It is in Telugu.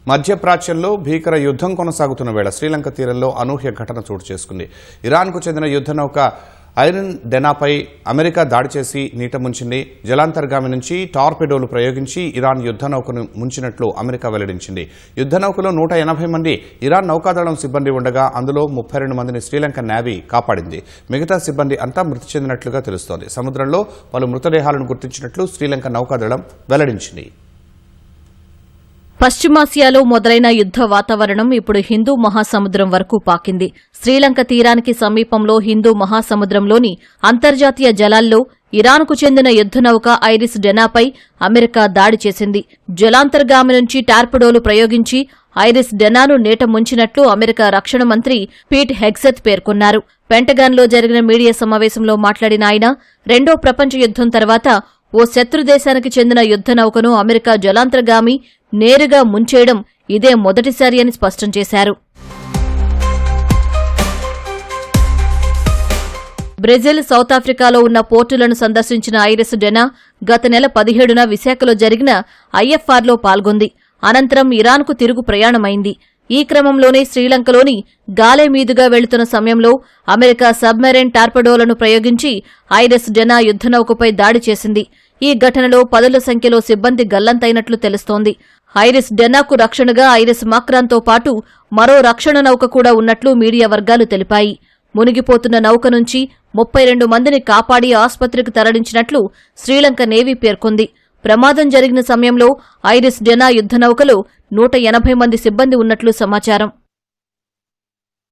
మధ్యప్రాచ్యంలో భీకర యుద్ధం కొనసాగుతున్న వేళ శ్రీలంక తీరంలో అనూహ్య ఘటన చోటు చేసుకుంది. ఇరాన్కు చెందిన యుద్ధ నౌక ఐరన్ డెనాపై అమెరికా దాడి చేసి నీట ముంచింది. జలాంతర్గామి నుంచి టార్పెడోలు ప్రయోగించి ఇరాన్ యుద్ధ నౌకను ముంచినట్లు అమెరికా వెల్లడించింది. యుద్ధ నౌకలో 180 మంది ఇరాన్ నౌకాదళం సిబ్బంది ఉండగా అందులో 32 మందిని శ్రీలంక నేవీ కాపాడింది. మిగతా సిబ్బంది అంతా మృతి చెందినట్లుగా తెలుస్తోంది. సముద్రంలో పలు మృతదేహాలను గుర్తించినట్లు శ్రీలంక నౌకాదళం వెల్లడించింది. పశ్చిమాసియాలో మొదలైన యుద్ధ వాతావరణం ఇప్పుడు హిందూ మహాసముద్రం వరకు పాకింది. శ్రీలంక తీరానికి సమీపంలో హిందూ మహాసముద్రంలోని అంతర్జాతీయ జలాల్లో ఇరాన్కు చెందిన యుద్ధనౌక ఐరిస్ డెనాపై అమెరికా దాడి చేసింది. జలాంతర్గామి నుంచి టార్పెడోలు ప్రయోగించి ఐరిస్ డెనాను నీట ముంచినట్లు అమెరికా రక్షణ మంత్రి పీట్ హెగ్సెత్ పేర్కొన్నారు. పెంటగాన్లో జరిగిన మీడియా సమావేశంలో మాట్లాడిన ఆయన, రెండో ప్రపంచ యుద్ధం తర్వాత ఓ శత్రు దేశానికి చెందిన యుద్ధనౌకను అమెరికా జలాంతర్గామి నేరుగా ముంచేయడం ఇదే మొదటిసారి అని స్పష్టం చేశారు. బ్రెజిల్, సౌత్ ఆఫ్రికాలో ఉన్న పోర్టులను సందర్శించిన ఐరిస్ డెనా గత నెల 17న విశాఖలో జరిగిన ఐఎఫ్ఆర్లో పాల్గొంది. అనంతరం ఇరాన్కు తిరుగు ప్రయాణమైంది. ఈ క్రమంలోనే శ్రీలంకలోని గాలే మీదుగా వెళుతున్న సమయంలో అమెరికా సబ్మెరైన్ టార్పెడోలను ప్రయోగించి ఐరిస్ డెనా యుద్ధనౌకపై దాడి చేసింది. ఈ ఘటనలో పదుల సంఖ్యలో సిబ్బంది గల్లంతైనట్లు తెలుస్తోంది. ఐరిస్ డెనాకు రక్షణగా ఐరిస్ మాక్రాన్తో పాటు మరో రక్షణ నౌక కూడా ఉన్నట్లు మీడియా వర్గాలు తెలిపాయి. మునిగిపోతున్న నౌక నుంచి 32 మందిని కాపాడి ఆస్పత్రికి తరలించినట్లు శ్రీలంక నేవీ పేర్కొంది. ప్రమాదం జరిగిన సమయంలో ఐరిస్ డెనా యుద్ధనౌకలో 180 మంది సిబ్బంది ఉన్నట్లు సమాచారం.